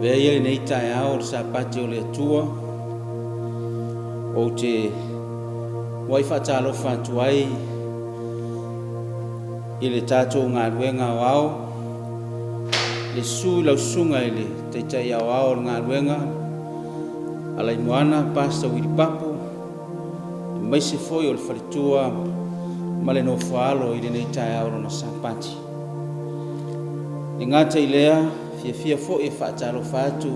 Vea ele nei tai au sa pati o le tua o te wai whatalo whatuai i le tātou ngā ruenga o au le sui lau sunga i le te tai au au ngā ruenga alai moana pasta Wiripapu mai se foi o le whalitua ma le no whaalo i le nei tai au na sa pati ni ngata i lea fia fo e whaatalo whaatu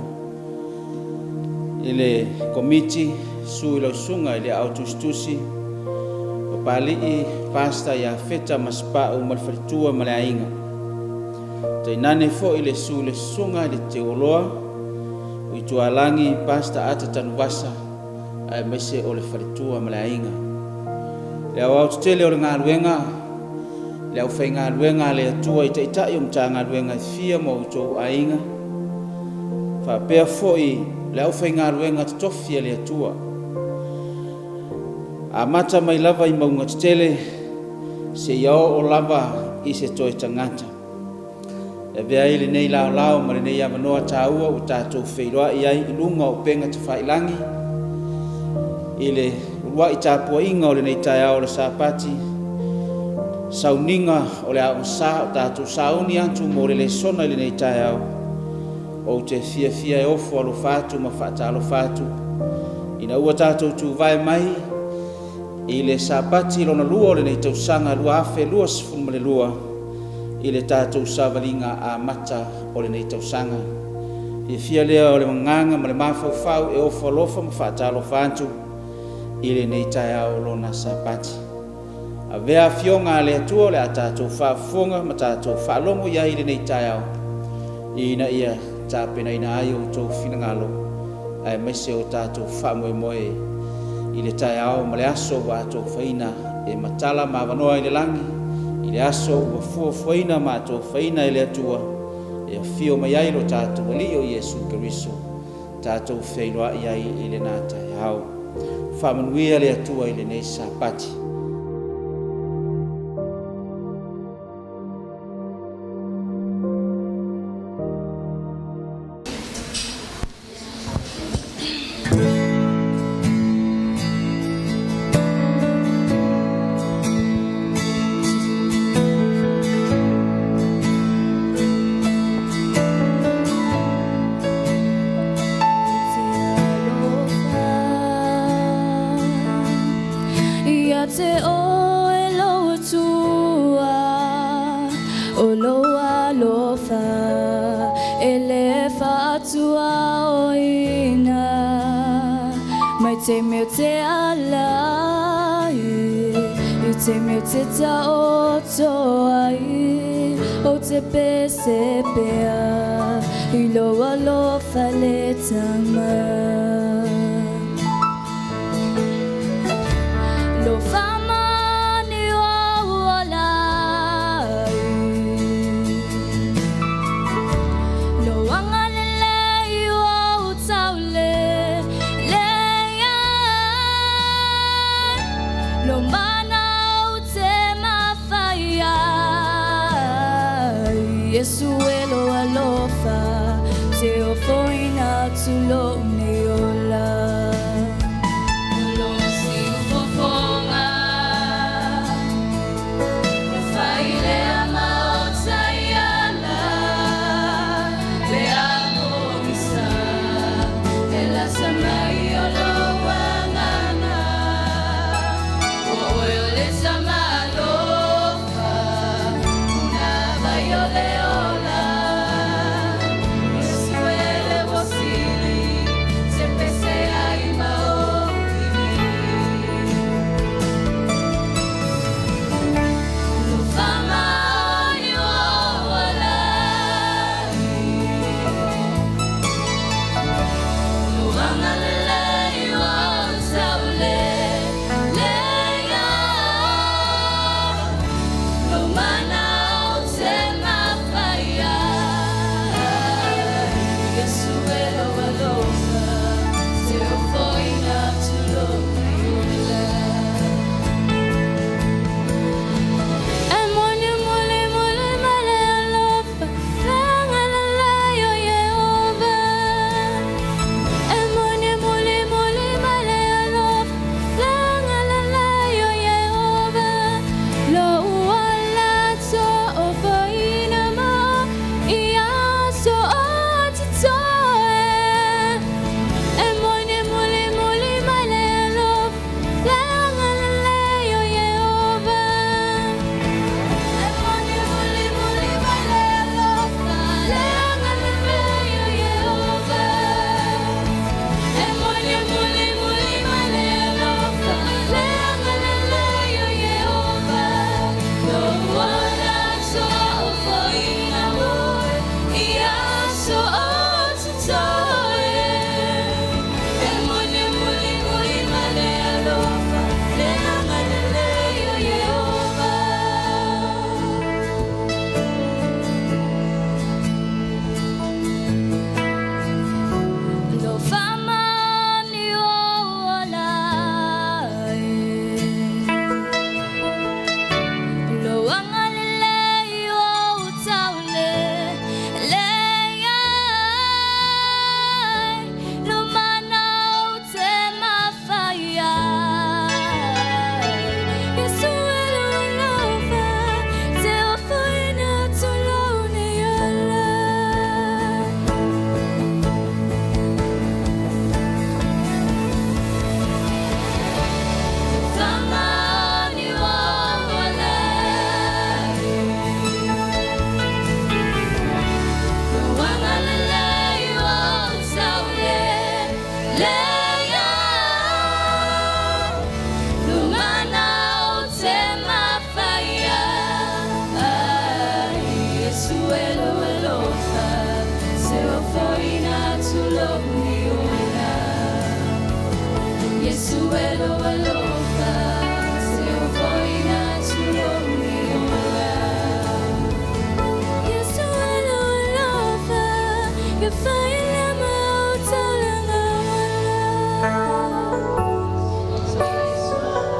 i le komiti sui lau sunga i le autostusi o pali i pasta ia feta maspa o malwhalitua ma le ainga te nane fo i le sui le sunga i le te oloa o i tualangi pasta ata tanuwasa ai mese o le whalitua ma le ainga le au tele o le ngā ruenga le au whai ngā ruenga le atua i te itai o mta ngā ruenga i fia mo utou ainga. Whapea foi le au whai ngā ruenga te tofia le atua. A mata mai lava i maunga te tele se iao o lava i se toi tangata. E vea ili nei lao lao ma le nei amanoa tāua o tātou wheiroa i ai i lunga o penga te whailangi. I le urua i tāpua inga o le nei tai au le sāpati. Sauninga o le au sa o tātou sauni antu mo le sona i le nei tai au. O te fia e ofo alo fatu ma fata alo fatu. Ina ua tātou tu vai mai i le sāpati lona lua o le nei tausanga lua afe lua sifunu ma le lua. I le tātou sāvalinga a mata o le nei tausanga. Fia lea o le manganga ma le mawhauwhau e ofo alofa ma fata alo fatu i le nei tai au lona sāpati. A vea fionga le atua le a tātou whaafonga ma tātou whaalongo ia i le nei tai au. Ina ia tāpena ina ai o tō whinangalo. Ai mese o tātou whaamoe moe i le tai au ma le aso wa tō whaina e matala ma wanoa i le langi. I le aso wa fua whaina ma tō whaina i le atua. E a fio mai ai lo tātou wali o Iesu Keriso. Tātou whairoa i ai i le nā tai au. Whamanuia le atua i le nei sāpati. Te meu te ala I te meu te ta o ai O te pese pea I loa lo fale tama Lo fama ni o lai Lo angalele I o taule Lo mana o te mawhaia Yesu e lo alofa Te o foina tu lo ne ola Lo si ufofonga Lo whaile ama o taiala Le amorisa E la samai o lo wangana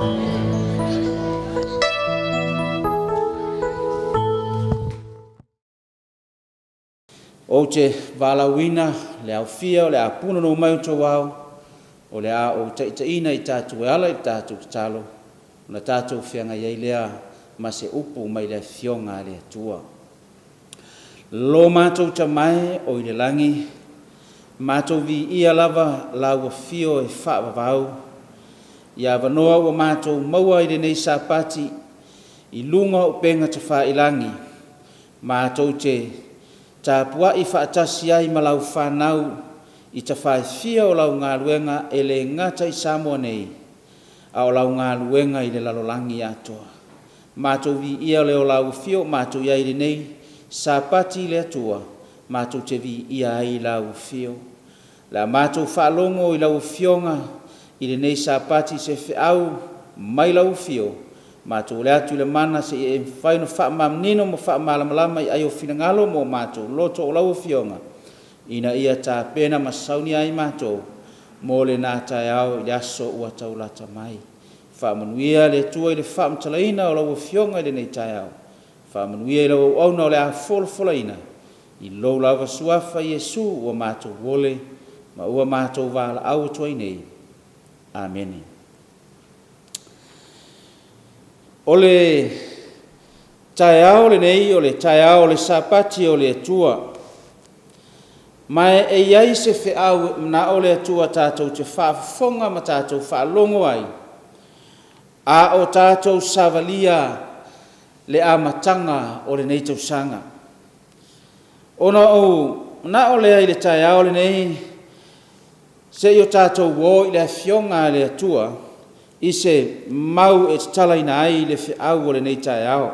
O te valawina le au fia o le a puna no mai to wao o le a o te ina I tātou ala I tātou talo na tātou whianga iei lea ma se upu mai le fionga le atua. Lo mātou ta mai o I le langi, mātou vi ia lava laua fio e whaavavau, ia vanoa o mātou maua I le nei sapati I lunga o penga te wha I langi, mātou te ta pua I whaatasi ai malau whanau I ta whae fia o lau ngā luenga e le ngata I Samoa nei, a o lau ngā luenga I le lalolangi atoa. Mātou vi ia le o lau fio, mātou ia I nei, sapati le atua, mātou te vi ia ai lau fio. La mātou whaalongo I lau fionga, I le nei sapati se whiau mai lau fio, mātou le atu le mana se e whaino whaamamnino mo whaamalamalama I ai o finangalo mo mātou loto o lau fionga. Ina ia tā pena masauni ai mātou, mo le nā tai au I le aso ua taulata mai. Whaamanuia le tua I le whaamtalaina o lau fionga I le nei tai au. Whaamanuia I lau auna o le a folafolaina, I lou lava suafa Iesu ua mātou wole, ma ua mātou wala au tuai nei. Amen. O le tai au le nei, o le tai au le sapati o le atua, mai e iai se whiau na o le atua tātou te whaafonga ma tātou whaalongo ai, a o tātou savalia le amatanga o le nei tausanga. Ona o na o le ai le tai au le nei, se I o tātou wō I le fionga le atua, I se mau e talaina ai le whiau o le nei tai au.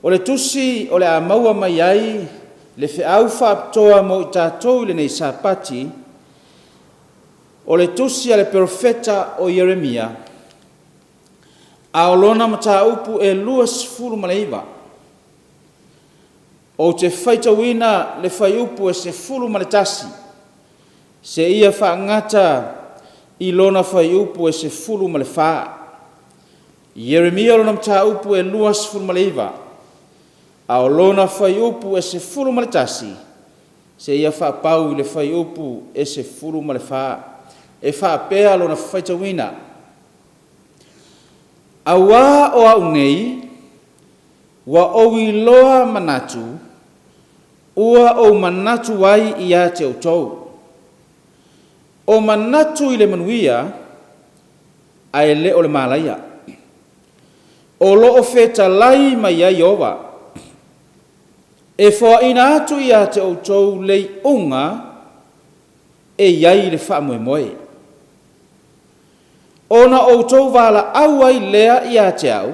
O le tusi o le a maua mai ai, le whiau whaaptoa mo I tātou le nei sapati, o le tusi a le profeta o Jeremia, a o lona mata upu e luas furu maleiva, o te whaitawina le whai upu e se furu maletasi, se ia whaangata I lona whai upu e se fulu ma le wha. Jeremia lona mta upu e luas fulu ma leiva. A o lona whai upu e se fulu ma le tasi. Se ia wha pau le whai upu e se fulu ma le wha. E wha pēa lona whaitawina. A wā o au nei, wa owi loa manatu, ua o manatu wai I a te autou. O manatu I le manuia, a e le o le malaia. O lo o feta lai mai ai ova. E fo ina atu I a te outou lei unga, e iai le wha moe moe. Ona outou vala au ai lea I a te au,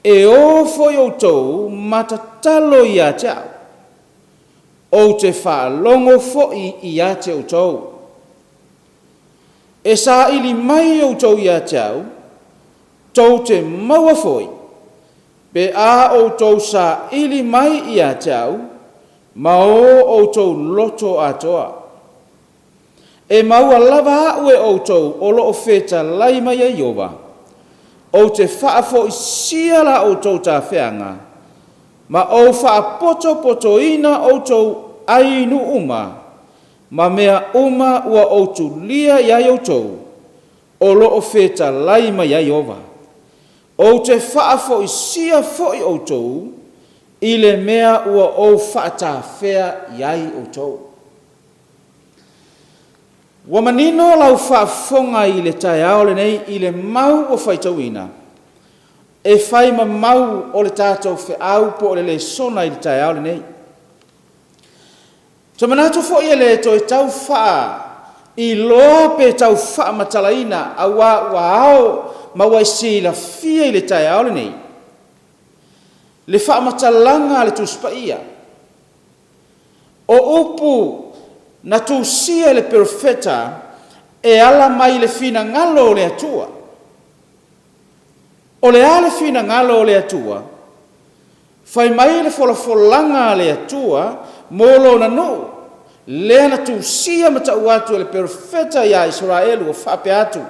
e o fo I outou matatalo I a te au. O te wha longo fo I a te outou. E sa ili mai o tau I a te au, tau te maua foi, pe a o tau sa ili mai I a te au, ma o tau loto atoa. E maua lava au e o tau o lo o feta lai mai a Iova, o te whaafo I siala o tau ta whianga, ma o whaapoto poto ina o tau ainu uma, ma mea uma ua outu lia iai outou, o lo o feta lai mai ai ova. O te whaafo I sia fo I outou, I le mea ua o whaata whea iai outou. Wa manino lau whaafonga I le tai ao le nei I le mau o whaitawina. E whai ma mau o le tātou whiau po o le sona I le tai ao le nei. So manatu fo ia le to tau wha I loa pe tau wha matalaina a wao ma wai si la fia I le tai ao le nei. Le wha matalanga le tuspa ia. O upu na tu sia le profeta e ala mai le fina ngalo le atua. O le ale fina ngalo le atua. Fai mai le folafolanga le atua molo na no. Lea na tu sia mata uatu le profeta ia Israelu o whape atu.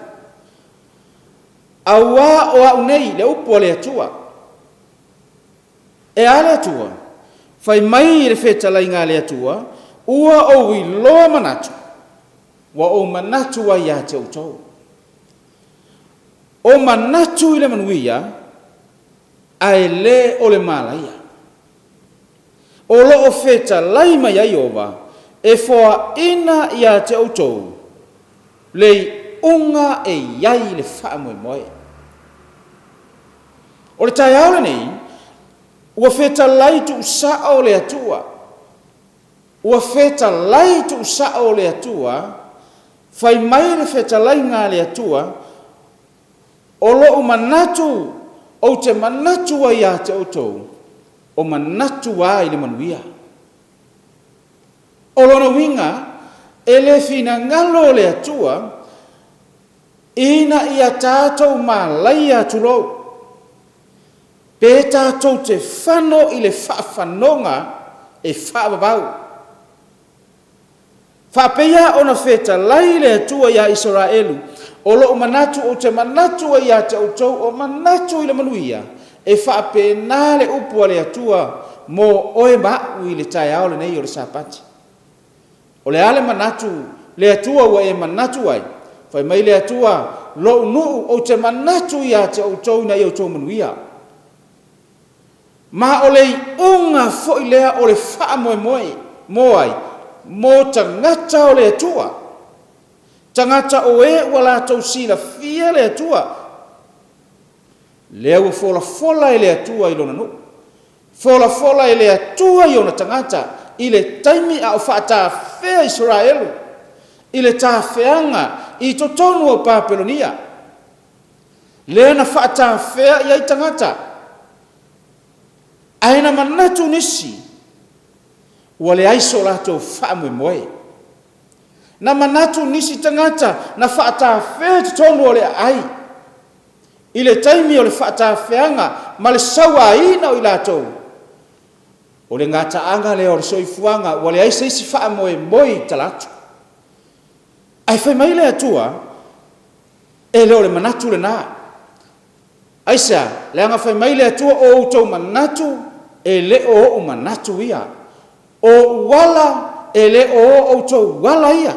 aua o au nei le upo le atua e ale atua fai mai le fetalai ngā le atua ua o i loa manatu wa o manatu wa ia te utou o manatu i le manuia ai le o le malaia o loo fetalai mai ai ova e foa ina ia te utou le unga e iai le wha moe moe. O le tai aole nei, ua wheta lai tu usao le atua. Ua wheta lai tu usao le atua, whai mai le wheta lai ngā le atua, o lo manatu, o te manatu a ia te otou, o manatu a i le manuia. O lona winga, e le fina ngalo le atua, ina ia tātou mā laia tulou. Pē tātou te whano i le whaafanonga e whaababau. Whapeia ona wheta lai le atua ia Israelu, o lo manatu o te manatu ia te outou o manatu i le manuia, e whaape nā le upua le atua mō oe mau i le tai aole nei o le sapati. O le ale manatu le atua ua e manatu ai, fai mai le atua lo nuu o te manatu ia te outou na i outou manuia. Ma o le unga foi lea o le wha moe moe, moai, mo tangata o le atua. Tangata o e ua lātou sila fia le atua. Lea ua fola e le atua i lona nuu. Fola e le atua i ona tangata, i le taimi a o whaata whea Israelu, i le tā wheanga i totonu o Papelonia. Lea na whaata whea i ai tangata. Aina manatu nisi, ua le aiso lātou wha moe moe. Na manatu nisi tangata na whaata whea totonu o le ai. I le taimi o le whaata wheanga, ma le saua ina o i lātou. O le ngata anga le o le soifuanga, ua le aisa isi wha moe moe talatu. Ai whai mai le atua, e leo le manatu le nā. Aisa, le anga whai mai le atua o outou manatu, e le o manatu ia. O wala, e le o outou wala ia.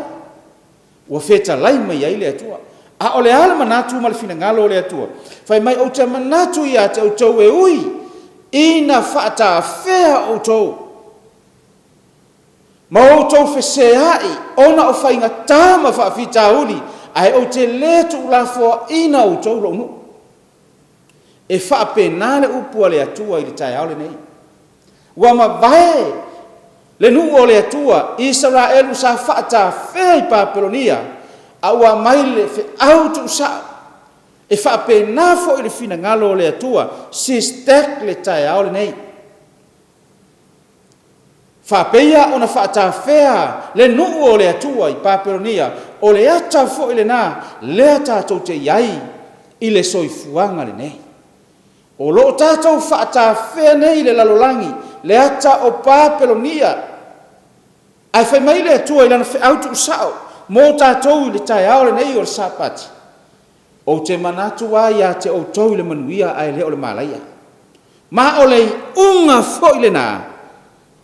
Ua wheta lai mai ai le atua. A o le ala manatu ma le fina ngalo le atua. Whai mai o te manatu ia te outou e ui, ina whaata whea outou. Ma outou wheseai, ona o whainga tāma whaafita uli, ai o te letu ulafoa ina outou lounu. E whaape nāle upua le atua i le tai aole nei. Ua ma vae, le nuu o le atua, Israelu sa whaata whea i Papelonia, a ua mai le whe autu sao. E whaape nāfo i le fina ngalo o le atua, sistek le tai aole nei. Whapeia ona whaata whea le nuu o le atua i Papelonia, o le ata fo i le nā, le tātou te iai i le soifuanga le nei. O lo tātou whaata whea nei le lalolangi, le ata o Papelonia. Ai whai mai le atua i lana whe autu usao, mō tātou i le tai aole nei o le sapati. O te manatu a ia te outou i le manuia ai le o le malaia. Ma o le unga fo i le nā,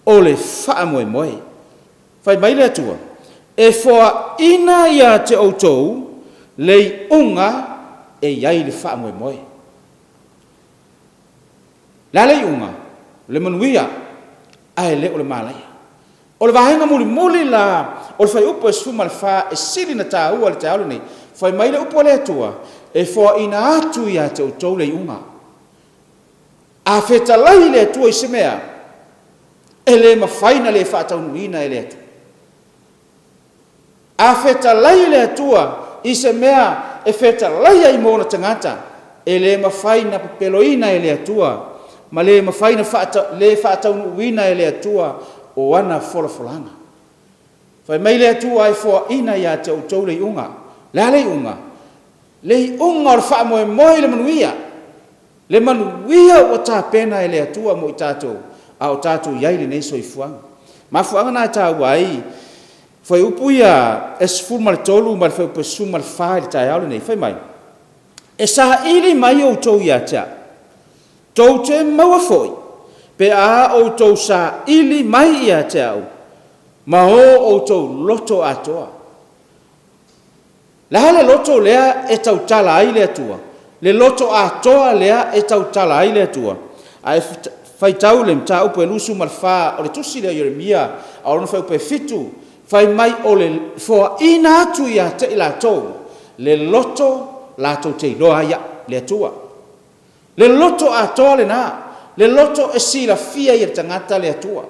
o le wha moe moe. Whai mai le atua, e foa ina ia te outou, le unga e iai le wha moe moe. La le unga, le manuia, ai le o le malaia. O le vahenga muli la, o le whai upo e suma le wha e sili na tā ua le te alu nei, whai mai le upo le atua, e foa ina atu ia te outou le unga. A wheta lai le atua i se mea, e le mawhaina le whaataunuina e le atu. A wheta lai le atua i se mea e wheta lai ai mōna tangata, e le mawhaina pepeloina e le atua, ma le mawhaina le whaataunuina e le atua o ana folanga. Whai mai le atua e foa ina ia te outou le unga, le unga. Le unga o le wha moe moe le manuia. Le manuia o tā pena e le atua mo i tātou. A o tātou iai le nei soifuanga. Ma fuanga nā tā wai, whai upu ia e sifuru ma le tolu, ma le whai upu suma le whai le tai aole nei, whai mai. e sa ili mai o tau ia tea. Tau te maua foi, pe a o tau sa ili mai ia tea au, ma o tau loto atoa. Laha le loto lea e tau tala ai le atua, le loto atoa lea e tau tala ai le atua. Ai fai tau le mta upo e lusu malfa o le tusi le Yeremia, a ono fai upo e fitu, fai mai o le foa ina atu ia te ila tau, le loto la tau te iloa ia le atua. Le loto atoa le na, le loto e sila fia ia tangata le atua.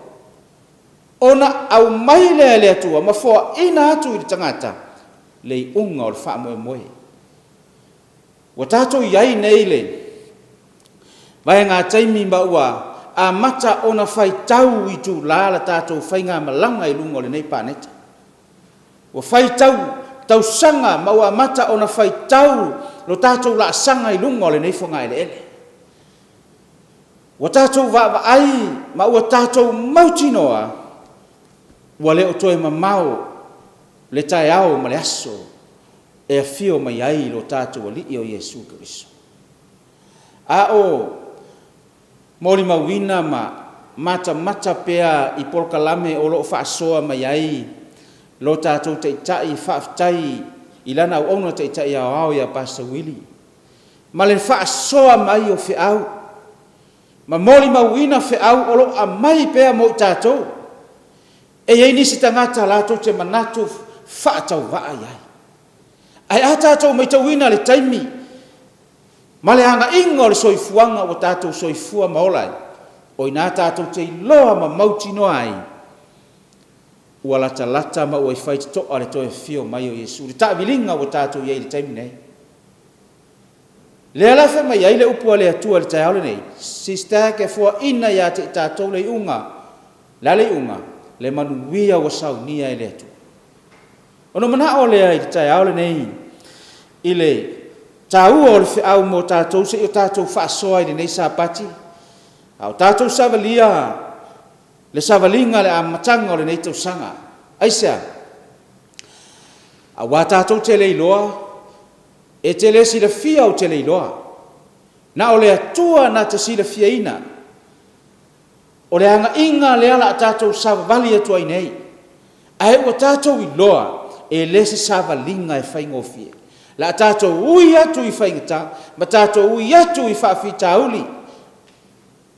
Ona au mai le atua, ma foa ina atu i tangata, le unga o le wha moe moe. Wa tātou iai nei le, vai ngā taimi maua, a mata ona fai tau i tu la tātou fai ngā malanga i lunga o le nei pāneta. Wa fai tau sanga maua mata ona fai tau lo tātou la sanga i lunga o le nei fonga ele ele. Wa tātou va ai, maua tātou mautinoa, wa leo toe mamao, le tae au ma le aso, e a fio mai ai lo tātou ali i o Yesu Kiriso. A o, mori mawina ma mata pea i polkalame o lo whaasoa mai ai, lo tātou te itai whaaftai, i lana au ona te itai au au ia Pastor Willie. Ma le whaasoa mai o whiau, ma mori mawina whiau o lo a mai pea mo tātou, e ei nisi tangata lato te manatu whaatau waa iai. Ai a tātou mai tauina le taimi, ma le hanga ingo le soifuanga o tātou soifua maolai, o ina tātou te iloa ma mauti no ai, ua lata ma ua i whaiti toa le toe fio mai o Yesu. Le tāwilinga o tātou iei le taimi nei. Le alafe mai ai le upua le atua le tai aole nei, sista ke fua ina ia te tātou le unga, la le unga, le manuia o saunia e le atua. Ono mana o lea i tai aole nei, i le tāua o le whiau mo tātou se i o tātou whaasoa i le nei sāpati, au tātou savalia, le savalinga le amatanga o le nei tau sanga. Aisea, a wā tātou te le iloa, e te le sila fia o te le iloa. Na o le atua na te sila fia ina, o le anga inga le ala a tātou savali atua i nei. Ai o tātou iloa, e lese savalinga e whaingofie. La tātou ui atu i whaingata, ma tātou ui atu i whaafita uli.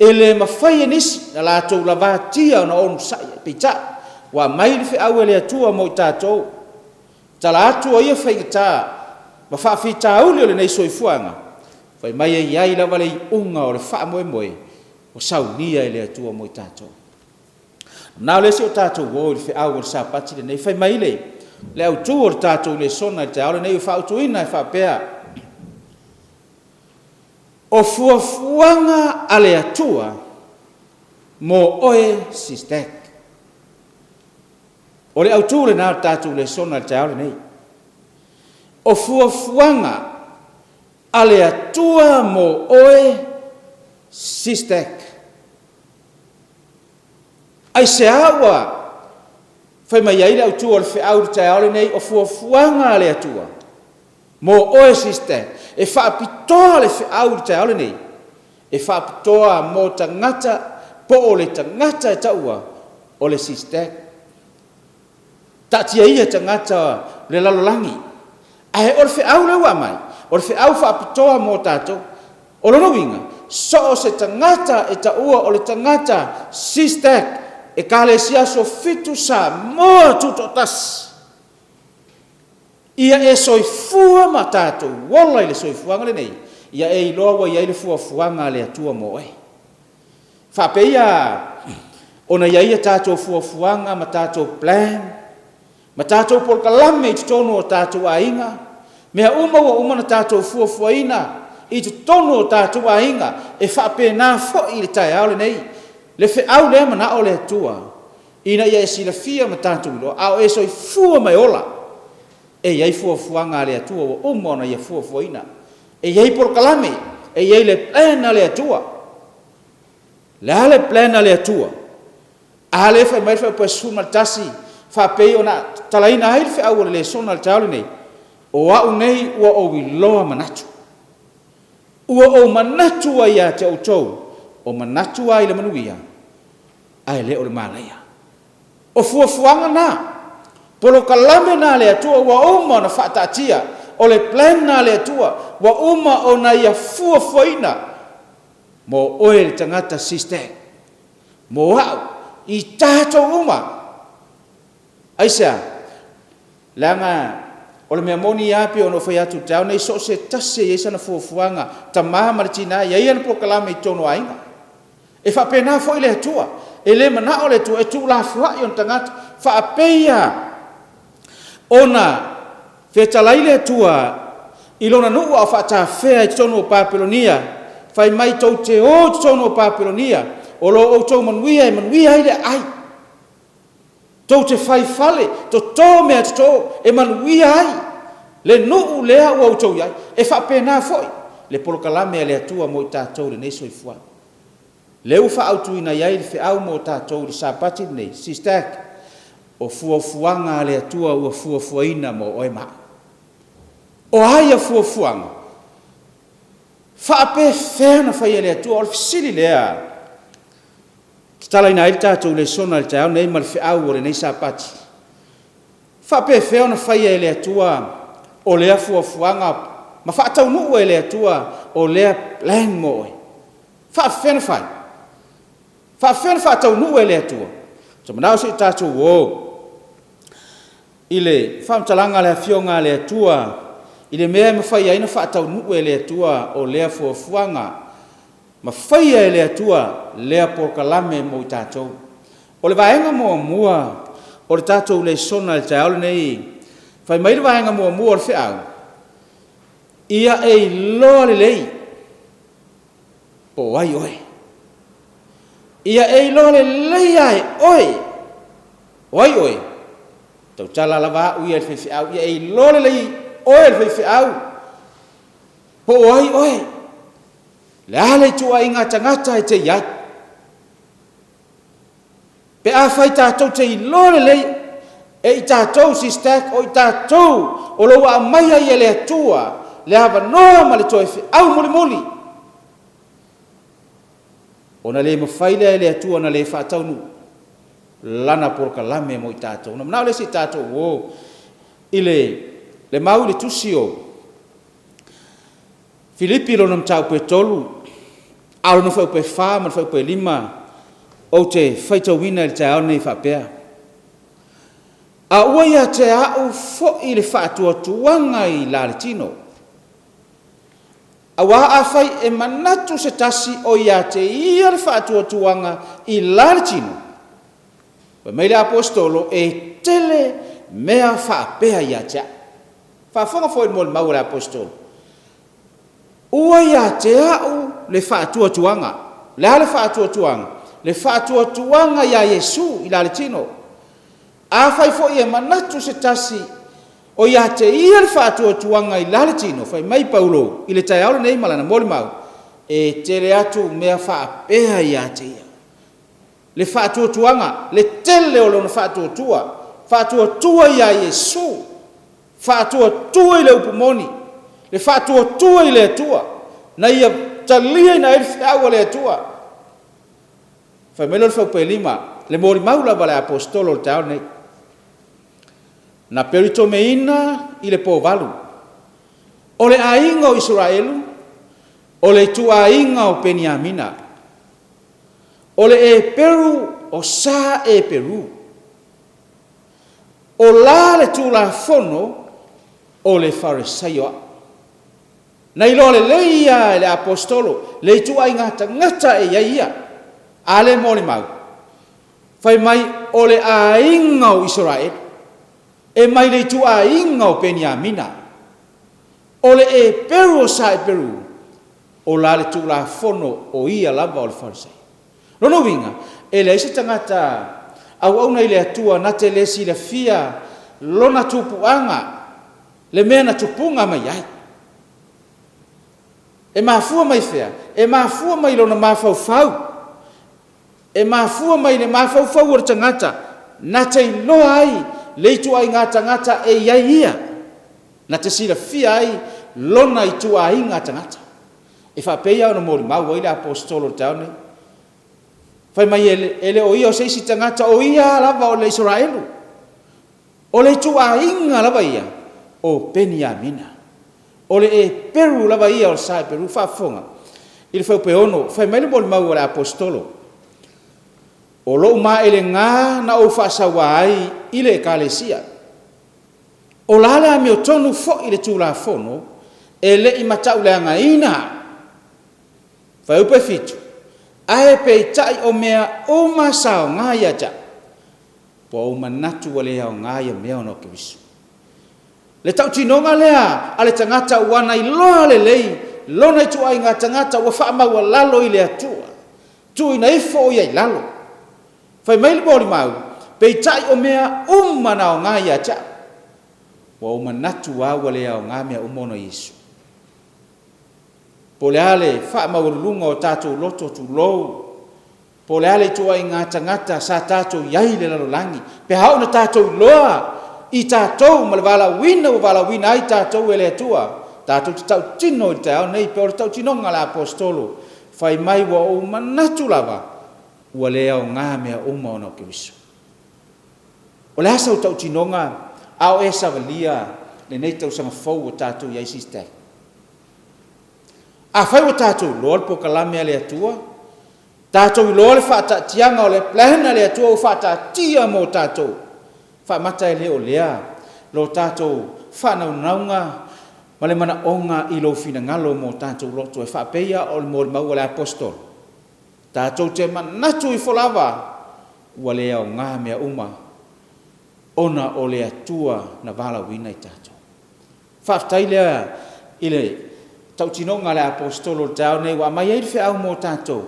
E le mawhai nisi, na lātou lavatia na onu saia, pita, wa maili whi au ele atua mo i tātou. Tala atua ia whaingata, ma whaafita uli o le nei soifuanga. Whai mai e iai la wale i unga o le wha moe moe, o saunia ele atua mo i tātou. Nā lesi o tātou wō i whi au o le sāpati le nei, whai mai le, le au tu o le tātou le sona i te aole nei o whautuina e whapea. O fuafuanga a le atua mo oe sistek. O le au tu le nā tātou le sona i te aole nei. O fuafuanga a le atua mo oe sistek. Ai se awa, fai mai ai le autua o le whiau te aole nei o fuafuanga le atua. Mo oe siste, e whaapitoa le whiau te aole nei. E whaapitoa mo tangata, po o le tangata e taua o le siste. Tatia ia tangata le lalolangi. Ahe o le whiau le ua mai, o le whiau whaapitoa mo tato, o lono winga, so o se tangata e taua o le tangata siste. E kale sia so fitu sa moa tutotas. Ia e soifua ma tātou, wala i le soifuanga le nei. Ia e iloa wa ia i le fuafuanga le atua moe. Whapeia, ona ia ia tātou fuafuanga ma tātou plan, ma tātou polkalame i tutono o tātou ainga, mea uma na tātou fuafuaina, i tutono o tātou ainga, e whape nā fo i le tai aole nei. Le fe au le mana o le tua, ina ia e sila fia ma tātou ilo, au e soi fua mai ola, e iai fuafuanga le atua, o umona ia fuafuaina, e iai porkalame, e iai le plana le atua, le plana le atua, a le fai mai fai pua suma tasi, fa pei ona talaina hai le fe au le sona le taole nei, o au nei ua o wiloa manatu, ua o manatua ia te outou, o manatua i le manuia, ai le o le malaia. O fuafuanga na, polo kalame na le atua, ua uma na whaatatia, o le plan na le atua, ua uma o na ia fuafuaina, mo oe le tangata sistek, mo au, i tātou uma. Aisa, langa, o le mea moni api o no whai atu tau, nei so se tase i sana fuafuanga, ta maha maritina, ia iana po kalame i tono ainga. E whapena fo i le atua, e le mana o le atua, e tu la fuai on tangata, whapeia, ona, whetalai le atua, i lona nuu au whata whea i tono o Papilonia, whai mai tau te o tono o Papilonia, o lo o tau manuia i le ai. Tau te whai fale, to tō mea te tō, e manuia ai, le nuu lea ua o tau iai, e whapena foi, le polokalame a le atua mo i tātou le neso i fua. Le ufa autu ina iai le whiau mo tātou le sapati nei, sistak, o fuafuanga le atua ua fuafuaina mo oe maa. O aia fuafuanga. Whaape whena whai le atua, o le fisili lea. Ki tala ina ili tātou le sona le tau, nei ma le whiau o le nei sapati. Whaape whena whai le atua, o lea fuafuanga, ma whaatau nuu le atua, o lea plan mo oe. Whaafena whai. Whaafena whaatau nuu le atua. So manao si tātou o. Ile whaamtalanga le awhionga le atua, ile mea me whai aina whaatau nuu le atua o lea fuafuanga, ma whai le atua lea porkalame mo i tātou. O le vaenga mua mua, o le tātou le sona le taole nei, whai mai le vaenga mua mua o le whiau, ia e loa le lei, po ai oe. Ia e loa le lei ai oe, oai oe. Tau tala lava ui el whiau, ia e loa le lei oe el whiau, po ai oe. Le ale tua i ngata ngata e te iai. Pe a whai tātou te i loa le lei, e i tātou si stak o i tātou, o loa a maia i le atua, le hava noa ma le toi whiau muli muli. Ona le mawhaile le atua na le whaatau nu, lana porka lame mo i tātou. Na manao le si tātou o, i le mau le tusio, Filipi lo nam tau pe tolu, alo no whau pe wha, man whau pe lima, o te whaitau wina le tau nei whapea. A ua ia te au fo i le whaatua tuanga i la le tino. A wā a whai e manatu se tasi o ia te ia le whaatua tuanga i la le tino. Wa mai le apostolo e tele mea whaapea ia tea. Whaafonga fo i mo le mau le apostolo. Ua ia te au le whaatua tuanga. Le ale whaatua tuanga. Le whaatua tuanga ia Yesu i la le tino. A whai fo i e manatu se tasi o ia te ia le whaatua tuanga i la le tino. Whai mai Paulo i le tai aule nei malana moli mau. E tere atu mea whaapea ia te ia. Le whaatua tuanga. Le tele o lona whaatua tua. Whaatua tua ia Yesu. Whaatua tua i le upumoni. Le whaatua tua i le atua. Na ia talia ina ele whiaua le atua. Whai melo le whaupe lima. Le mori maula wale apostolo le tau nei. Na perito me ina i le pōwalu. O le ainga o Israelu. O le tua ainga o Peniamina. O le e Peru o sa e Peru. O la le tu la fono o le farisaioa. Na ilo le leia le apostolo, le tua ingata ngata e ia. Ale moli mau. Fai mai o le ainga o Israel. E mai le tua ainga o Peniamina. O le e Peru o sa e Peru. O la le tu la fono o ia lava o le farisai. Lono winga, e le isi tangata au au nei le atua na te lesi le fia lona tupuanga le mea na tupunga mai ai. E mafua mai fea, e mafua mai lona mafau fau. E mafua mai le mafau fau o tangata na te loa ai le itu ai ngata ngata e iai ia. Na te sila fia ai lona itu ai ngata ngata. e whapeia o na mori mau i le apostolo taone. Whai mai ele o ia o seisi tangata o ia lava o le Israelu. O le tua inga lava ia o Beniamina. O le e Peru lava ia o sai Peru whafonga. I le whaupeono, whai mai le mori mau o le apostolo. O lo ma ele ngā na o whasawa ai i le ekalesia. O lale a meo tonu fo i le tūla fono, e le i matau le anga ina. Whai upe fitu, ae pe tai o mea o masao ngā ia ja. Po o manatu o lea o ngā ia mea o no ke visu. Le tau tinonga lea, a le tangata wana i loa le lei, lona i tua i ngā tangata ua whaamau a lalo i le atua. Tu ina ifo o iai lalo. Whai mai le mori mau, pe tai o mea umana o ngā ia ja. Po o manatu awa lea o ngā mea umono Yesu. Po le ale whaamau lunga o tātou loto tu lou. Po le ale tua i ngā tangata sa tātou iai le lalolangi. Pe hao na tātou loa i tātou ma le wala wina o wala wina ai tātou ele atua. Tātou te tau tino i tau nei pe o le tau tinonga la apostolo. Whai mai wa o manatu lava ua lea o ngā mea uma o no ke visu. O le asa o tau tinonga ao e savalia le nei tau sanga fau o tātou iai sistai. A whai o tātou loa po kalame a le atua. Tātou i loa le whaata tianga o le plana le atua o whaata tia mo tātou. Whaamata e le o lea. Lo tātou whanaunga ma le mana onga i lo fina ngalo mo tātou loto e whaapeia o le mori mau le apostol. Tātou te manatu i wholava ua lea o ngā mea uma. Ona o le atua na wala wina i tātou. Whaaftai lea i le tau tinonga le apostolo tau nei wa mai ai au mo tātou.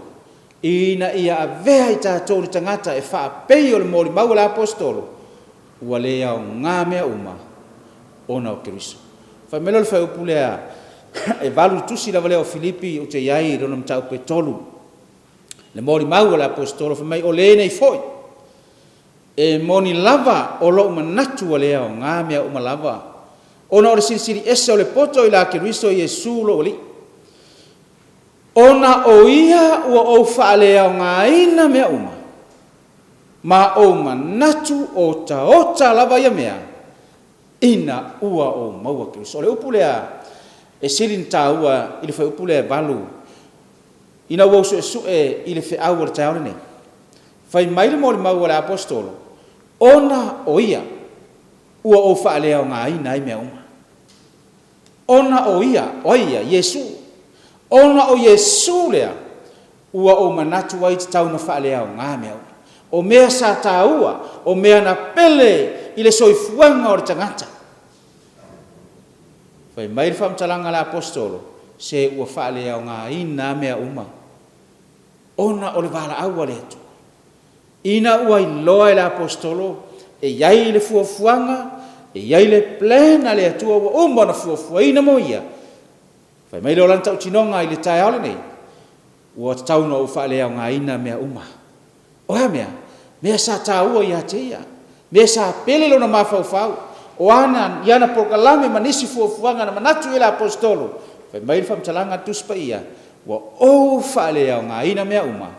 Ina ia a vea i tātou ni tangata e whaapei o le mori mau le apostolo. Ua lea o ngā mea uma ona o Keriso. Whai melo le whaupu lea e valu tusi lava lea o Filipi o te iai rona mtau pe tolu. Le mori mau le apostolo whai mai o le nei foi. E moni lava o lo manatu o lea o ngā mea uma lava. Ona o le sirisiri ese o le poto i la Keriso Yesu lo li. Ona o ia ua o whaalea o ngā ina mea uma. Ma o manatu o ta lava ia mea. Ina ua o maua Keriso. O le upulea e sirin ta ua i le whai upulea valu. Ina ua usu e sue i le whi au o le taone nei. Whai mai le mori mau o le apostolo. Ona o ia ua o whaalea o ngā ina i mea uma. Ona o ia, Yesu. Ona o Yesu lea, ua o manatu ai te tau na whaalea o ngā mea uma. O mea sa tāua, o mea na pele i le soifuanga o le tangata. Whai mai le whamtalanga le apostolo, se ua whaalea o ngā ina mea uma. Ona o le wala aua le atu. Ina ua i loa le apostolo, e iai le fuafuanga, e iai le plena le atua ua umba na fuafua ina mo ia. Whai mai leo lantau tinonga i le tae aole nei. Ua tauna o whaalea o ngā ina mea uma. O hea mea sa tāua i ate ia. Mea sa pele lo na mawhau. O ana, iana prokalame manisi fuafuanga na manatu i le apostolo. Whai mai le whamtalanga tuspa ia. Ua o whaalea o ngā ina mea uma.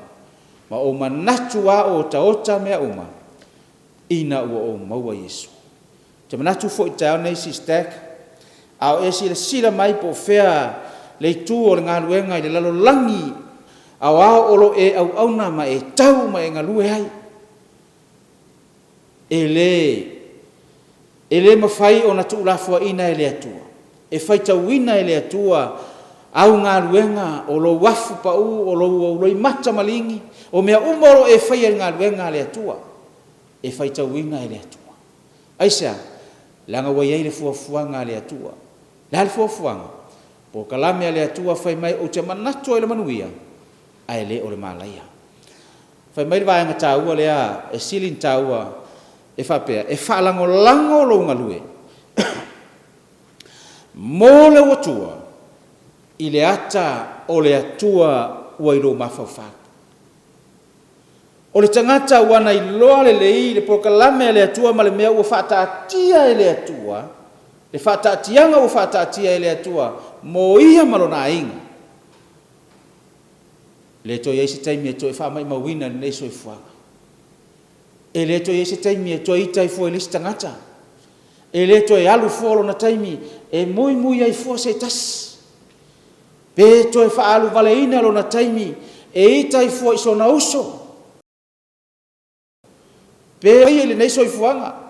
Ma o manatu a o taota mea uma. Ina ua o maua Yesu. Te manatu fo i tau nei si stek, au esi le sila mai po fea le tu o le ngā luenga i le lalo langi, au olo e au auna ma e tau ma e ngā lue hai. E le mawhai o na tu ulafua ina e le atua. E whai tau ina e le atua, au ngā luenga o lo wafu pa u, o lo i mata malingi, o mea umoro e whai ngā luenga le atua. E whai tau ina e le atua. Aisa, langa wai ei le fuafuanga le atua. Le fuafuanga. Po kalame le atua whai mai o te manatu o le manuia. Ai le o le malaia. Whai mai le vaenga tāua lea, e silin tāua, e whapea, e whaalango lo ngalue. Mō le watua, i le ata o le atua ua i lo mawhauwhaka. O le tangata wana i loa le lei, le prokalame le atua ma le mea ua whaataatia e le atua, le whaataatianga ua whaataatia e le atua, mo ia malona inga. Le to ye se taimi to fa mai mawina nei soifuanga. E le to ye se taimi to itai fo le stangata. E le to e alu folo na taimi e mui ai fo se tas. Pe to e fa alu valeina lo na taimi e itai fo iso na uso. Pe ye le nei soifuanga.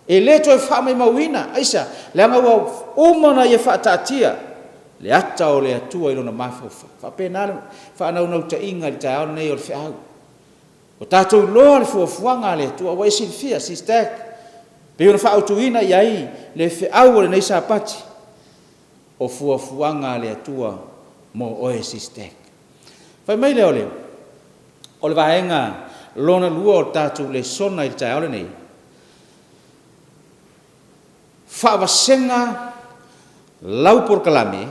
E le to e fa mai mawina aisa le anga wa umana ye fa tatia. Le ata o le atua ilona mafofa. Fa pena fa na una uta inga li tae nei o le fiau. O tatou loa le fuafuanga le atua wa isi fia si stek. Pe ona fa autuina iai le fiau le nei sapati. O fuafuanga le atua mo oe si stek. Fa mai le ole. O le vaenga lona lua o tatou le sona i tae ole nei. Fa vasenga lau por kalame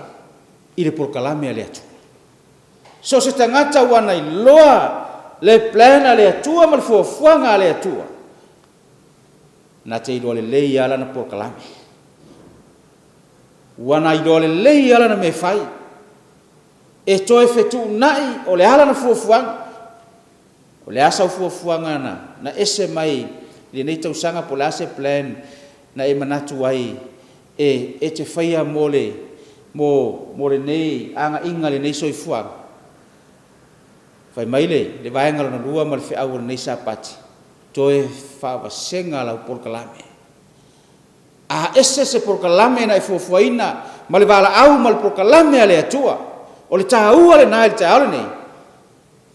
i le por kalame le atua. So se tangata wana i loa le plana le atua ma le fuafuanga le atua. Na te iloa le lei ala na por kalame. Wana iloa le lei ala na me fai. E toe fetu nai o le ala na fuafuanga. O le asa o fuafuanga na ese mai le nei tausanga po le ase plan na e manatu ai e te whaia mo le nei anga inga le nei soifuanga. Whai maile, le vaenga lona lua ma le whiau le nei sapati. Toe whawasenga lau porkalame. A ese se porkalame na e fuafuaina ma le vala au ma le porkalame a le atua. O le taua le nai le taole nei.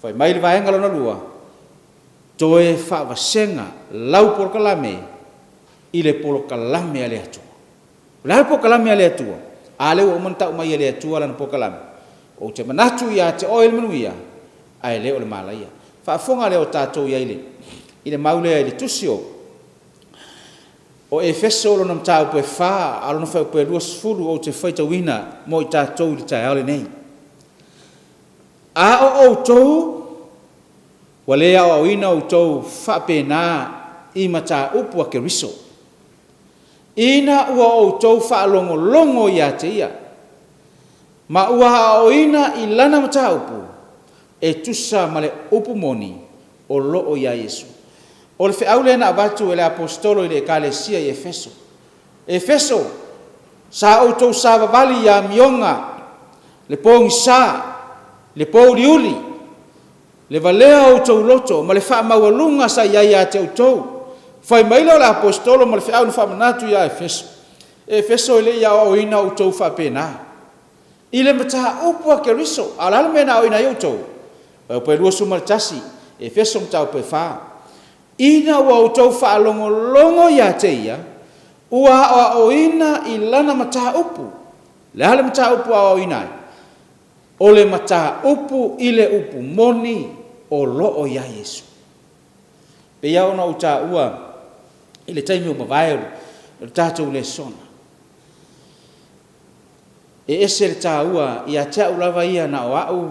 Whai maile vaenga lona lua. Toe whawasenga lau porkalame i le porkalame a le atua. La pokalame ale atua. Ale o manta mai ale atua lan pokalame. O te manatu ia te oil manuia. Ai le o le malaia. Fa fonga le o tatou ia ile. Ile maule ile tusio. O Efeso lo nam tau pe fa, alo no fa pe luas fulu o te faita wina mo i tatou i tai ale nei. A o tou wale a o ina o tou fa pena i mata upu a keriso. Ina ua o tou whaalongo longo ia te ia. Ma ua o ina i lana mataupu e tusa male upu moni o loo ia Yesu. O le whiaule na abatu e le apostolo i le ekalesia i Efeso. Efeso, sa o tou sa vavali ia mionga, le pongi sa, le pou liuli, le valea o tou loto, ma le wha maualunga sa ia te o tou. Fai maila la apostolo ma le whiau na whamanatu ia Efeso. Efeso ile ia o ina o tou whapena. Ile mata upua ke riso, alala mena o ina i o tou. O pe lua sumaritasi, Efeso mta o pe wha. Ina ua o tou whaalongo longo ia te ia, ua o ina i lana mata upu. Le hale mata upu a o ina. O le mata upu ile upu moni o loo ia Yesu. Pe ia ona o ta ua ile taimi o mawai o tātou le sona. E ese le tā ua i a tea ulawa ia na o au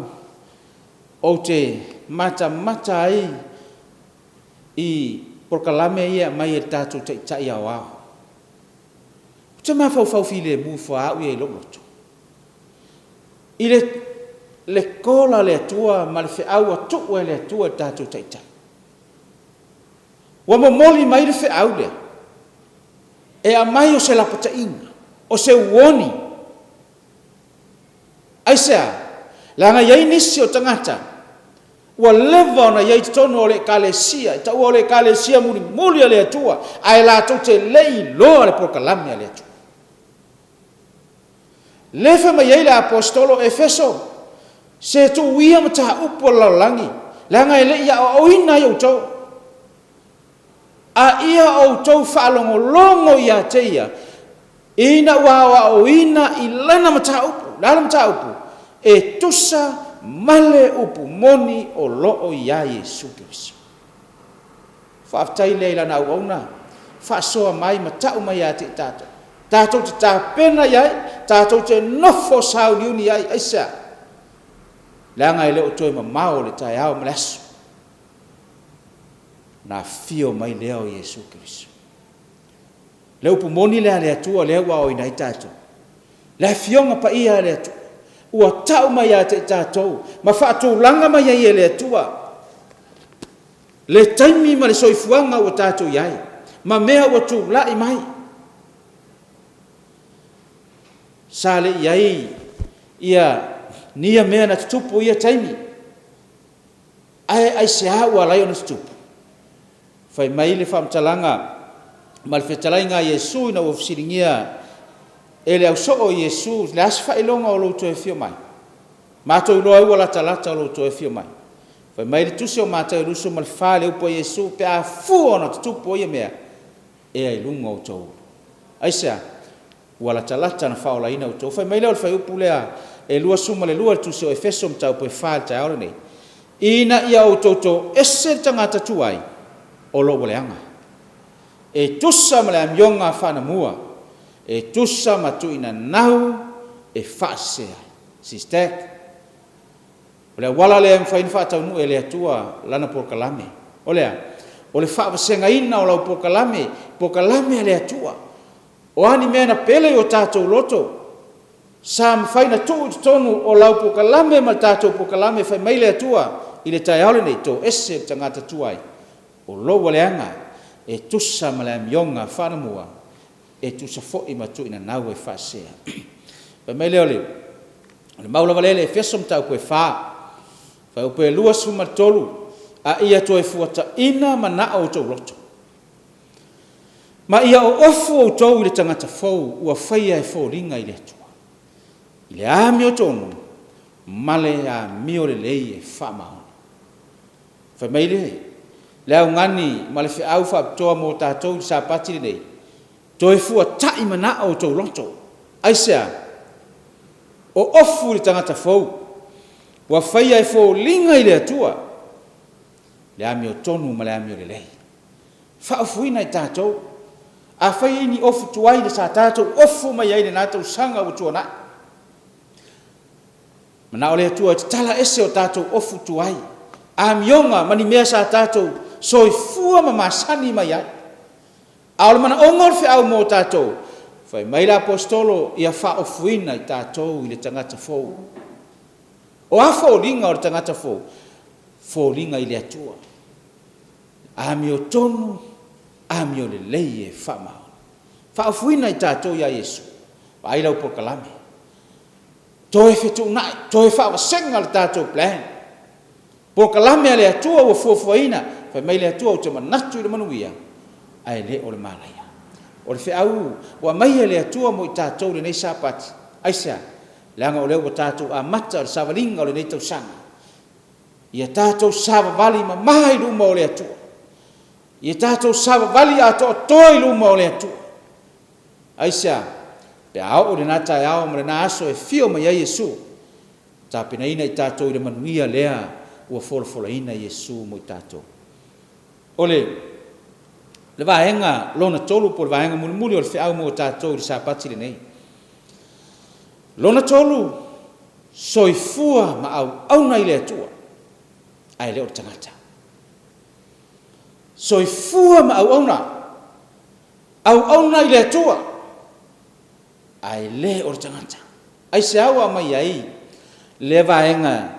o te mata ai i porkalame ia mai e tātou ta ia o au. Te maa fau file mufua au ia i lomoto. I le kola le atua ma le whiau atu e le atua tātou ta. Wa momoli mai le whiau le. E a mai o se lapata inga. O se uoni. Aisea. Langa iai nisi o tangata. Ua leva ona iai tono o le kalesia. Ita ua o le kalesia muli le atua. Ai la tau te lei loa le porkalame le atua. Lefa mai iai le apostolo Efeso. Se tu uia mata upo laulangi. Langa ele ia o ina i o tau. A ia o tau whaalongo longo ia te ia. Ina ua o ina i lana mata upu. Lana mata upu. E tusa male upu moni o loo ia Yesu Kristo. Whaftai leila na uauna. Whasoa mai matau mai a te tato. Tato te tāpena iai. Tato te nofo sao niuni iai. Aisa. Langa i leo toi mamao le tai au malasu. Na fio mai leo Yesu Kristo. Leo upu moni lea le atua leo wa o inai tato. Le fionga pa ia le atua. ua tau mai a te tātou, ma whaatūlanga mai ai e le atua. Le taimi ma le soifuanga ua tātou iai, ma mea ua tūlai mai. Sa le iai, ia nia mea na tutupu ia taimi, ai se ua lai o na tutupu. Fai mai le whamtalanga, ma le whetalainga Iesu ina ua fisiringia, e le au soo Iesu, le asfa ilonga o louto e fio mai. Mātou iloa ua lata o louto e fio mai. Fai mai le tusi o mātou iluso ma le whale upo Iesu, pe a fua na tutupu o ia mea, e ai lunga o tau. Aisea, ua lata na whaola ina o tau. Fai mai leo le fai upu lea, e lua suma le lua le tusi o Efeso mtau po e whale tai aore nei. Ina ia o tauto ese tangata tuai, o lo waleanga. E tusa ma le amionga whana mua, e tusa ma tu ina nau, e whaasea. Sistek. O lea wala lea mwhaini whaatau nu e lea tua lana porkalame. O lea, o le whaawasenga ina o lau porkalame lea tua. O ani mea na pele o tātou loto. Sa mwhaina tuu tonu o lau porkalame ma tātou porkalame whai mai lea tua. I le tai aole nei tō ese tangata tuai. O lo waleanga e tusa ma le amionga whanamua. E tusa fo'i matu ina nau e whaasea. Whai mai leo leo. Le maula walele e fesom tau koe wha. Whai upe e lua suma tolu. A ia to e fuata ina ma na o tau loto. Ma ia o ofu o tau i le tangata fau. Ua whaia e fau ringa i le atua. I le ami o tonu. Male a mio le lei e wha maona. Whai mai le au ngani ma le whiau whaaptoa mō tātou i sa pati nei. To e fua tai ma na o tau loto. Aisea. O ofu le tangata fau. Ua whaia e fau linga i le atua. Le ami o tonu ma le ami o le lei. Whaafuina i tātou. A whaia ini ofu tuai le sa tātou. Ofu mai ai le nātou sanga o tua na. Mana o le atua te tala ese o tātou ofu tuai. A mionga mani mea sa tātou. Soi fua ma masani mai ai. A ole mana ongor fe au mō tātou. Whai mai la apostolo ia whaofuina i tātou i le tangata fau. O a whaulinga o le tangata fau. Whaulinga i le atua. Ami o tonu, ami o le lei e whamao. Whaofuina i tātou ia Yesu. Vai lau por kalame. Toi whetu nai, toi whawasenga le tātou plan. Por kalame a le atua ua fuafuaina. Whai mai le atua o te manatu i le manuia. Ai le o le malaya. O le whiau, ua mai le atua mo i tātou le nei sāpati. Aisea, leanga o leo o tātou a mata o le sāwalinga o le nei tau sanga. Ia tātou sāwawali ma mai luma o le atua. Ia tātou sāwawali a toa toi luma o le atua. Aisea, pe au o le nata e au ma le nā aso e fio mai a Yesu. Tāpina ina i tātou i le manuia lea ua fola ina Yesu mo i tātou. O le vaenga lona tolu po le vaenga muli o le whiau mo tātou i le sāpati le nei. Lona tolu soifua ma au nei le atua. Ai leo tangata. Soifua ma au nei le atua. Ai leo tangata. Ai se awa mai ai le vaenga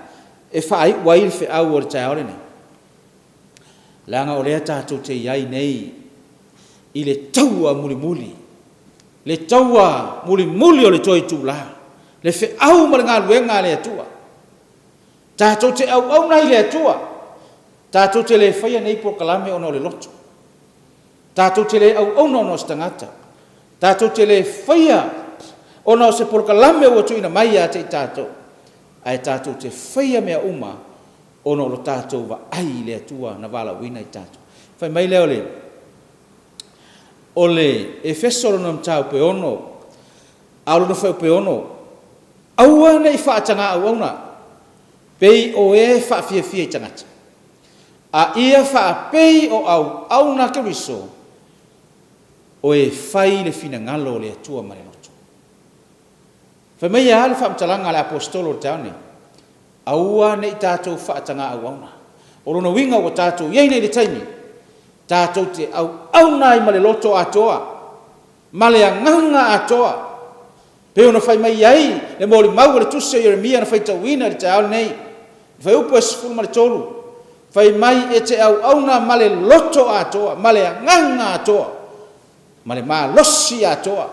e whai wai le whiau o le tai aole nei. Langa o lea tātou te iai nei i le taua muli. Le taua muli o le toi tūla. Le whiau ma le ngā luenga le atua. Tātou te au nei le atua. Tātou te le whaia nei po kalame ono le loto. Tātou te le au ono stangata. Tātou te le whaia ono se po kalame o tuina mai a te tātou. Ai tātou te whaia mea uma ono lo tātou wa ai le atua na wala wina i tātou. Whai mai leo le. O le Efeso na mtau pe ono. Aolo na whai pe ono. Aua nei whaatanga au auna. Pei o e whaafia i tangata. A ia whaapei o au auna keriso. O e whai le fina ngalo le atua ma le loto. Whai mai a le whaamtalanga le apostolo te aone. Aua nei tātou whaatanga au auna. O lona winga o tātou, iei nei le taimi. Tātou te au nai ma le loto atoa. Ma le anganga atoa. Pe ona fai mai ai le mo le mau le tusi o Yeremia na fai tauina le taale nei. Fai upu e sifuru ma le tolu. Fai mai e te au na ma le loto atoa, ma le anganga atoa, ma le maa losi atoa.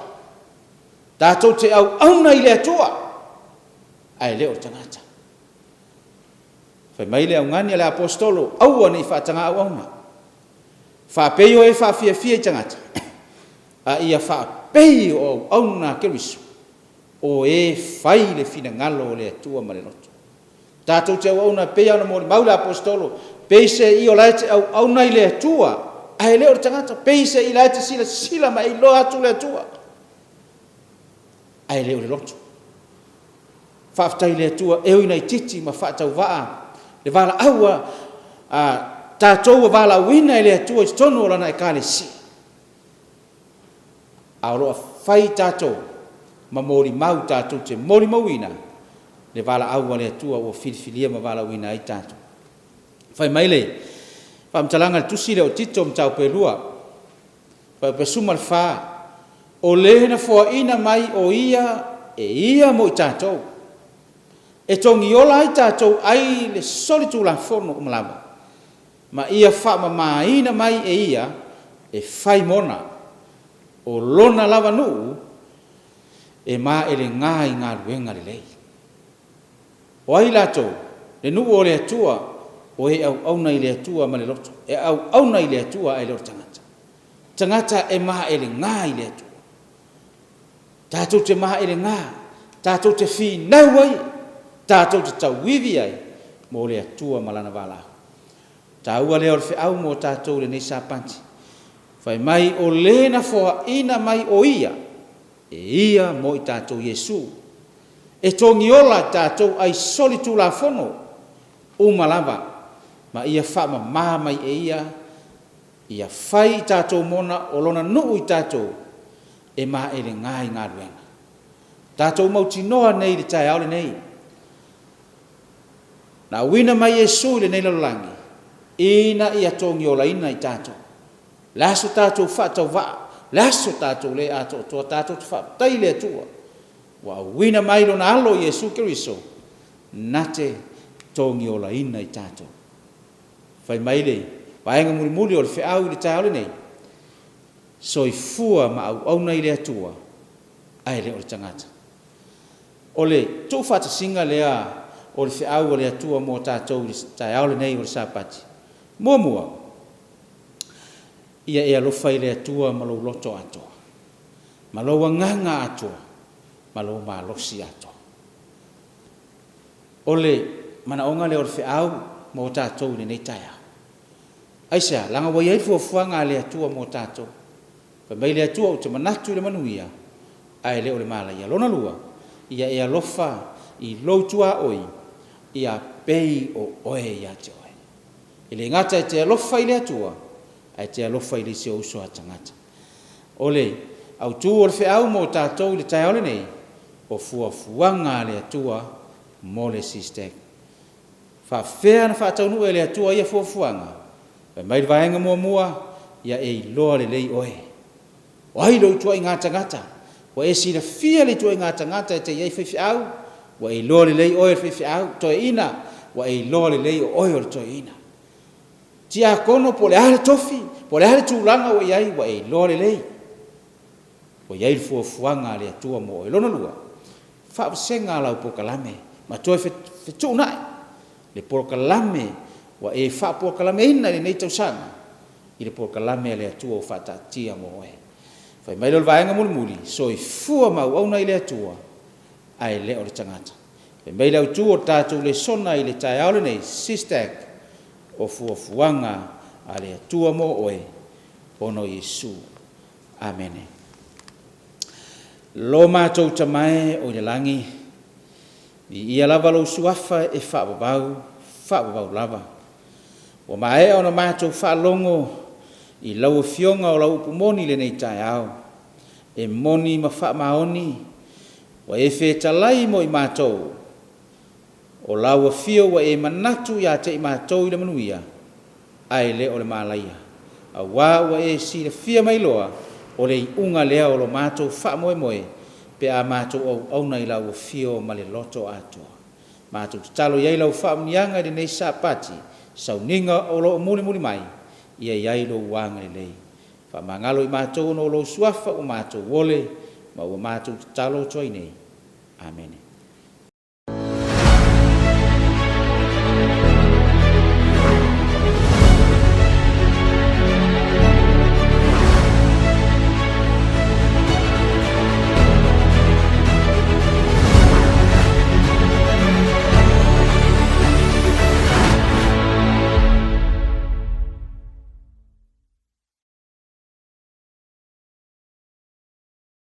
Tātou te au na i le atoa, ai leo tangata. Fai mai le au ngani le apostolo, aua nei whaatanga au na. Whaapeio e whaafia i tangata. A ia whaapeio au na kerisu. O e fai le fina ngalo le atua ma le loto. Tātou te au na peia na mori maule apostolo, peise i o laite au na i le atua, ai leo tangata, peise i laite sila ma i lo atu le atua. Ai leo le loto. Whaafitai le atua, eo ina i titi ma whaatau waa. Le wala aua, tātou a wala wina i le atua i tono o lana e kāle si. Aoroa whai tātou, ma mori mau tātou te mori mauina, le wala aua le atua o filifilia ma wala wina i tātou. Whai maile, whaamtalanga le tusi le o tito mtau pe lua, whai pe suma le whaa, o lehena fua ina mai o ia e ia mo i tātou. E tongi ola i tātou ai le solitu la fono umalama. Ma ia wha ma ina mai e ia e whai mona o lona lava nuu e ma ele ngā i ngā ruenga le lei. O ai lātou, le nuu o le atua o e au na i le atua ma le loto. E au na i le atua e leo tangata. Tangata e ma ele ngā i le atua. Tātou te maha ele ngā, tātou te whi nau ai, tātou te tau wivi ai, mō le atua malana wala. Tā ua leo le whiau mō tātou le nei sāpanti. Whai mai o lena foa ina mai o ia, e ia mō i tātou Yesu. E tongi ola tātou ai solitu la fono, umalava, ma ia whama maa mai e ia whai tātou mona o lona nuu i tātou, e ma ele ngai ngā ruenga. Tātou mauti noa nei le tai au le nei. Na wina mai Yesu le nei lalolangi. Ina ia tongi ola ina i tātou. Laso tātou whaatau waa. Laso tātou le ato toa tātou te whaatai le atua. Wa wina mai lo na alo Yesu Keriso. Nate tongi ola ina i tātou. Whai mai le. Waenga muli o le whiau le tai au le nei. So i fua ma au nei le atua, ai le o le tangata. O le tō whata singa lea o le whiau o le atua mō tātou tai au le nei o le sāpati. Mua, ia e alofa i le atua ma lo loto atoa. Ma lo wanganga atoa, ma lo malosi atoa. O le manaonga le o le whiau mō tātou le nei tai au. Aisa, langa wai ai fuafuanga le atua mō tātou. Mai le atua o te manatu le manuia, ai leo le mala ia lona lua, ia e alofa i loutua oi, ia pei o oe ia te oe. I le ngata e te alofa i le atua, ai te alofa i le se uso a tangata. O le, au tu o le whiau mo tātou le tai ole nei, o fuafuanga le atua mo le sistek. Whawhea na whaataunu e le atua ia fuafuanga, mai le vaenga mua, ia e loa le lei oe. O ai lo tua i ngā tangata, wa e sira fia le tua i ngā tangata e te iei whiwhiau, wa e loa le lei oe le whiwhiau, toi ina, wa e loa le lei oe o le toi ina. Ti a kono po le ale tofi, po le ale tūlanga o iai, wa e loa le lei. Wa iai le fuafuanga le atua mo e lona lua. Whaapasenga lau po kalame, ma toi whetu nai. Le po kalame, wa e whaapo kalame ina le nei tausanga, i le po kalame le atua o whaatatia mo oe. Fai mai lo vaenga muli, so i fua mau au nei le atua, ai le o le tangata. Fai mai le autu o tātou le sona i le tai aole nei, sistek, o fuafuanga a le atua mo oe, ono Yesu. Amene. Lo mātou tamae o le langi, ni ia lava lo suafa e whaababau lava. O mae ona mātou whaalongo, i lau fionga o lau upumoni le nei tai au. E moni ma wha maoni, wa e whetalai mo i mātou. O lau fio wa e manatu ia te i mātou i le manuia, ai le o le malaia. A wā wa e si le fia mai loa, o le unga lea o lo mātou wha moe moe, pe a mātou au nei lau fio ma le loto atoa. Mātou talo iai lau whaamnianga de nei sapati, sau ninga o lo muli muli mai, ia iai lo wanga le lei. Whamangalo i mātou no lo suafa o mātou wole, ma o mātou talo toi nei. Amen.